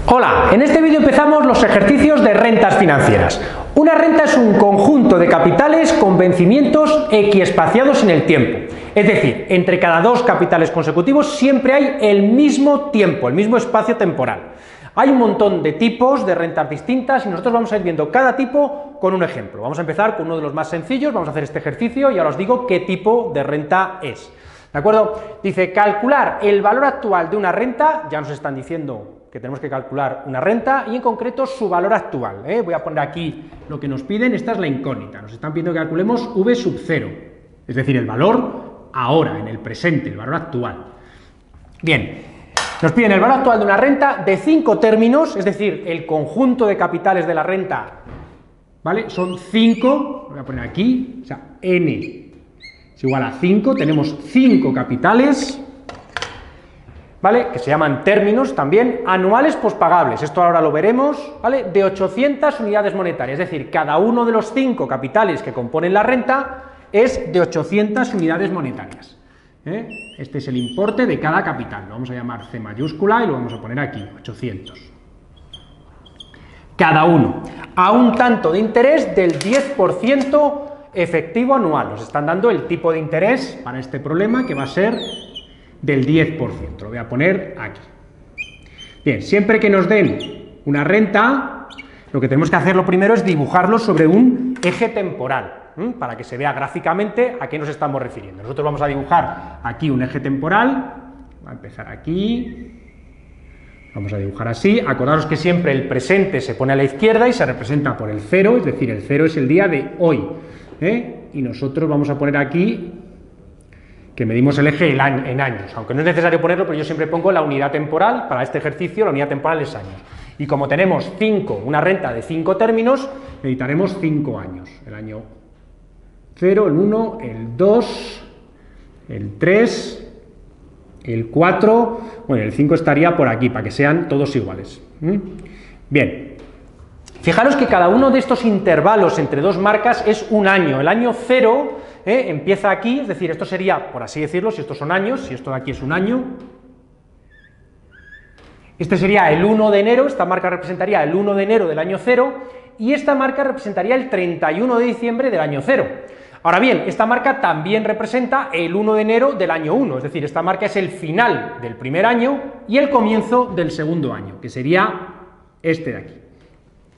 Hola, en este vídeo empezamos los ejercicios de rentas financieras. Una renta es un conjunto de capitales con vencimientos equiespaciados en el tiempo. Es decir, entre cada dos capitales consecutivos siempre hay el mismo tiempo, el mismo espacio temporal. Hay un montón de tipos de rentas distintas y nosotros vamos a ir viendo cada tipo con un ejemplo. Vamos a empezar con uno de los más sencillos, vamos a hacer este ejercicio y ahora os digo qué tipo de renta es. ¿De acuerdo? Dice, calcular el valor actual de una renta, ya nos están diciendo que tenemos que calcular una renta y en concreto su valor actual. Voy a poner aquí lo que nos piden, esta es la incógnita, nos están pidiendo que calculemos V sub 0, es decir, el valor ahora, en el presente, el valor actual. Bien, nos piden el valor actual de una renta de 5 términos, es decir, el conjunto de capitales de la renta, ¿vale? Son 5, voy a poner aquí, o sea, N es igual a 5, tenemos 5 capitales, ¿vale? Que se llaman términos también, anuales pospagables, esto ahora lo veremos, ¿vale? De 800 unidades monetarias, es decir, cada uno de los 5 capitales que componen la renta es de 800 unidades monetarias. Este es el importe de cada capital, lo vamos a llamar C mayúscula y lo vamos a poner aquí, 800. Cada uno, a un tanto de interés del 10% efectivo anual, nos están dando el tipo de interés para este problema que va a ser del 10%, lo voy a poner aquí. Bien, siempre que nos den una renta, lo que tenemos que hacer lo primero es dibujarlo sobre un eje temporal, para que se vea gráficamente a qué nos estamos refiriendo. Nosotros vamos a dibujar aquí un eje temporal, va a empezar aquí, vamos a dibujar así, acordaros que siempre el presente se pone a la izquierda y se representa por el 0, es decir, el 0 es el día de hoy, y nosotros vamos a poner aquí que medimos el eje en años, aunque no es necesario ponerlo, pero yo siempre pongo la unidad temporal, para este ejercicio la unidad temporal es años. Y como tenemos una renta de 5 términos, necesitaremos 5 años, el año 0, el 1, el 2, el 3, el 4, bueno, el 5 estaría por aquí, para que sean todos iguales. Bien, fijaros que cada uno de estos intervalos entre dos marcas es un año, el año 0 empieza aquí, es decir, esto sería, por así decirlo, si estos son años, si esto de aquí es un año, este sería el 1 de enero, esta marca representaría el 1 de enero del año 0, y esta marca representaría el 31 de diciembre del año 0. Ahora bien, esta marca también representa el 1 de enero del año 1, es decir, esta marca es el final del primer año y el comienzo del segundo año, que sería este de aquí.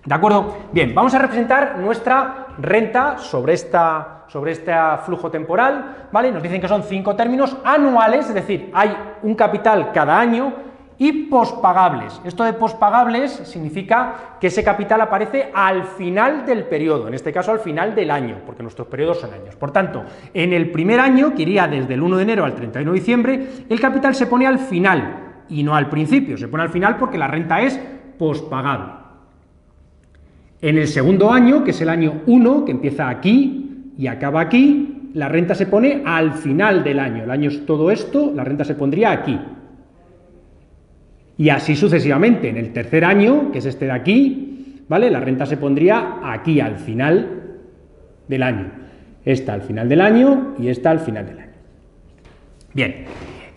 ¿De acuerdo? Bien, vamos a representar nuestra renta sobre este flujo temporal, ¿vale? Nos dicen que son 5 términos anuales, es decir, hay un capital cada año, y pospagables. Esto de pospagables significa que ese capital aparece al final del periodo, en este caso al final del año, porque nuestros periodos son años. Por tanto, en el primer año, que iría desde el 1 de enero al 31 de diciembre, el capital se pone al final y no al principio, se pone al final porque la renta es pospagable. En el segundo año, que es el año 1, que empieza aquí y acaba aquí, la renta se pone al final del año. El año es todo esto, la renta se pondría aquí. Y así sucesivamente, en el tercer año, que es este de aquí, ¿vale? La renta se pondría aquí, al final del año. Esta al final del año y esta al final del año. Bien,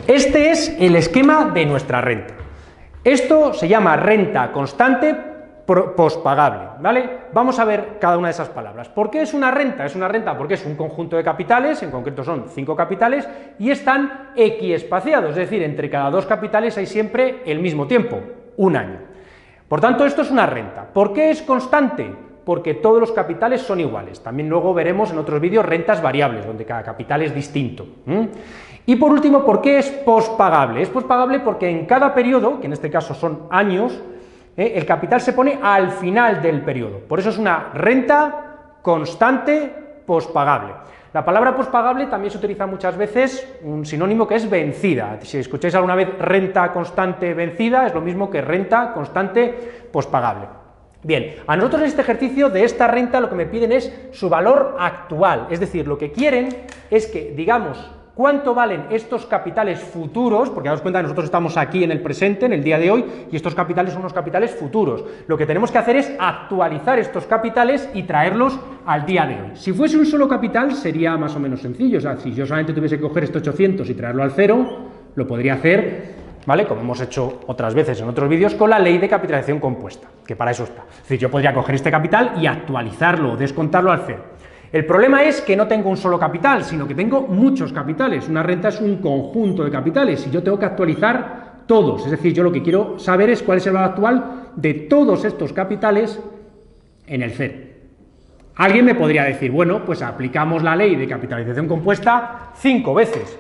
este es el esquema de nuestra renta. Esto se llama renta constante pospagable, ¿vale? Vamos a ver cada una de esas palabras. ¿Por qué es una renta? Es una renta porque es un conjunto de capitales, en concreto son 5 capitales, y están equiespaciados, es decir, entre cada dos capitales hay siempre el mismo tiempo, un año. Por tanto, esto es una renta. ¿Por qué es constante? Porque todos los capitales son iguales. También luego veremos en otros vídeos rentas variables, donde cada capital es distinto. Y por último, ¿por qué es pospagable? Es pospagable porque en cada periodo, que en este caso son años, el capital se pone al final del periodo. Por eso es una renta constante pospagable. La palabra pospagable también se utiliza muchas veces un sinónimo que es vencida. Si escucháis alguna vez renta constante vencida, es lo mismo que renta constante pospagable. Bien, a nosotros en este ejercicio de esta renta lo que me piden es su valor actual, es decir, lo que quieren es que digamos cuánto valen estos capitales futuros, porque daos cuenta que nosotros estamos aquí en el presente, en el día de hoy, y estos capitales son unos capitales futuros. Lo que tenemos que hacer es actualizar estos capitales y traerlos al día de hoy. Si fuese un solo capital sería más o menos sencillo, o sea, si yo solamente tuviese que coger estos 800 y traerlo al 0, lo podría hacer ¿vale? Como hemos hecho otras veces en otros vídeos, con la ley de capitalización compuesta, que para eso está. Es decir, yo podría coger este capital y actualizarlo o descontarlo al cero. El problema es que no tengo un solo capital, sino que tengo muchos capitales. Una renta es un conjunto de capitales y yo tengo que actualizar todos. Es decir, yo lo que quiero saber es cuál es el valor actual de todos estos capitales en el cero. Alguien me podría decir, bueno, pues aplicamos la ley de capitalización compuesta 5 veces.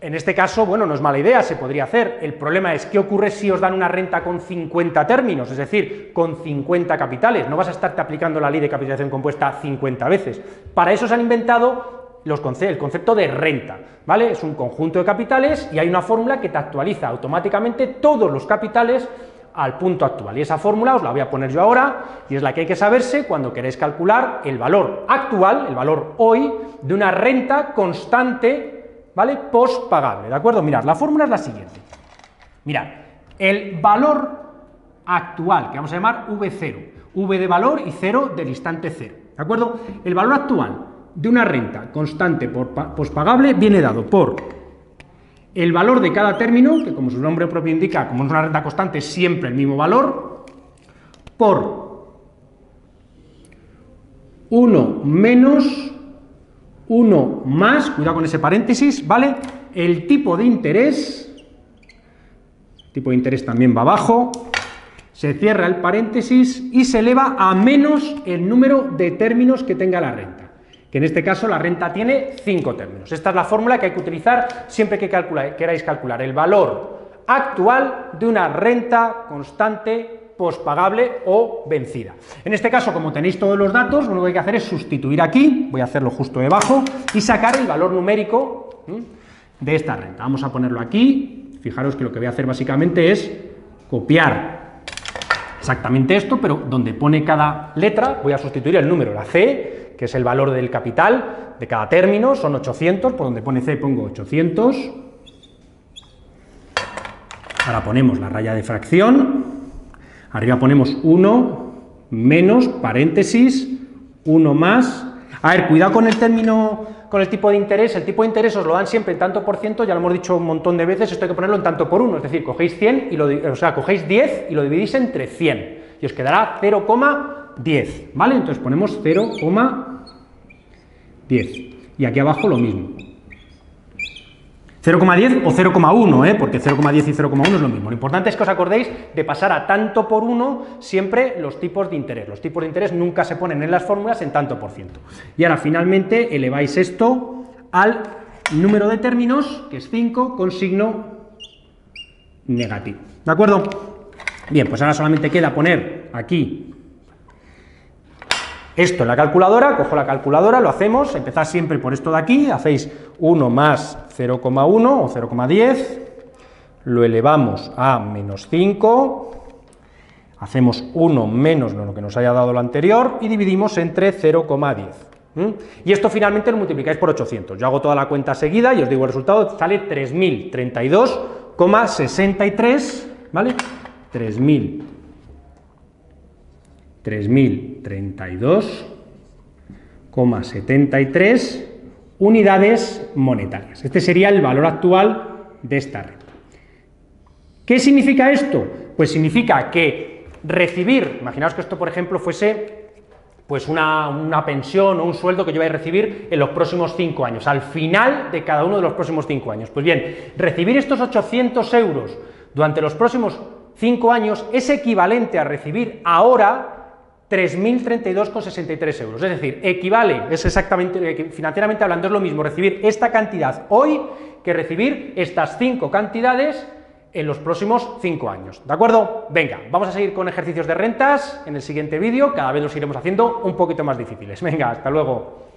En este caso, bueno, no es mala idea, se podría hacer. El problema es, ¿qué ocurre si os dan una renta con 50 términos? Es decir, con 50 capitales. No vas a estarte aplicando la ley de capitalización compuesta 50 veces. Para eso se han inventado el concepto de renta, ¿vale? Es un conjunto de capitales y hay una fórmula que te actualiza automáticamente todos los capitales al punto actual. Y esa fórmula os la voy a poner yo ahora, y es la que hay que saberse cuando queréis calcular el valor actual, el valor hoy, de una renta constante, ¿vale? Postpagable, ¿de acuerdo? Mirad, la fórmula es la siguiente. Mirad, el valor actual, que vamos a llamar V0, V de valor y 0 del instante 0, ¿de acuerdo? El valor actual de una renta constante postpagable viene dado por el valor de cada término, que como su nombre propio indica, como es una renta constante, es siempre el mismo valor, por 1 menos 1 más, cuidado con ese paréntesis, ¿vale? El tipo de interés también va abajo, se cierra el paréntesis y se eleva a menos el número de términos que tenga la renta, que en este caso la renta tiene 5 términos. Esta es la fórmula que hay que utilizar siempre que queráis calcular el valor actual de una renta constante postpagable o vencida. En este caso, como tenéis todos los datos, lo único que hay que hacer es sustituir aquí, voy a hacerlo justo debajo, y sacar el valor numérico de esta renta. Vamos a ponerlo aquí. Fijaros que lo que voy a hacer básicamente es copiar exactamente esto, pero donde pone cada letra voy a sustituir el número, la C, que es el valor del capital de cada término, son 800, por donde pone C pongo 800. Ahora ponemos la raya de fracción. Arriba ponemos 1 menos, paréntesis, 1 más. A ver, cuidado con el término, con el tipo de interés. El tipo de interés os lo dan siempre en tanto por ciento, ya lo hemos dicho un montón de veces, esto hay que ponerlo en tanto por 1, es decir, cogéis 100 y cogéis 10 y lo dividís entre 100 y os quedará 0,10, ¿vale? Entonces ponemos 0,10 y aquí abajo lo mismo. 0,10 o 0,1, porque 0,10 y 0,1 es lo mismo. Lo importante es que os acordéis de pasar a tanto por 1 siempre los tipos de interés. Los tipos de interés nunca se ponen en las fórmulas en tanto por ciento. Y ahora finalmente eleváis esto al número de términos, que es 5, con signo negativo. ¿De acuerdo? Bien, pues ahora solamente queda poner aquí esto en la calculadora, cojo la calculadora, lo hacemos, empezad siempre por esto de aquí, hacéis 1 más 0,1 o 0,10, lo elevamos a menos 5, hacemos 1 menos lo que nos haya dado lo anterior y dividimos entre 0,10. Y esto finalmente lo multiplicáis por 800. Yo hago toda la cuenta seguida y os digo el resultado, sale 3.032,63, ¿vale? 3.032,73 unidades monetarias. Este sería el valor actual de esta renta. ¿Qué significa esto? Pues significa que recibir, imaginaos que esto por ejemplo fuese pues una pensión o un sueldo que yo voy a recibir en los próximos 5 años, al final de cada uno de los próximos 5 años. Pues bien, recibir estos 800 euros durante los próximos 5 años es equivalente a recibir ahora 3.032,63 euros, es decir, equivale, es exactamente, financieramente hablando, es lo mismo recibir esta cantidad hoy que recibir estas 5 cantidades en los próximos 5 años, ¿de acuerdo? Venga, vamos a seguir con ejercicios de rentas en el siguiente vídeo, cada vez los iremos haciendo un poquito más difíciles. Venga, hasta luego.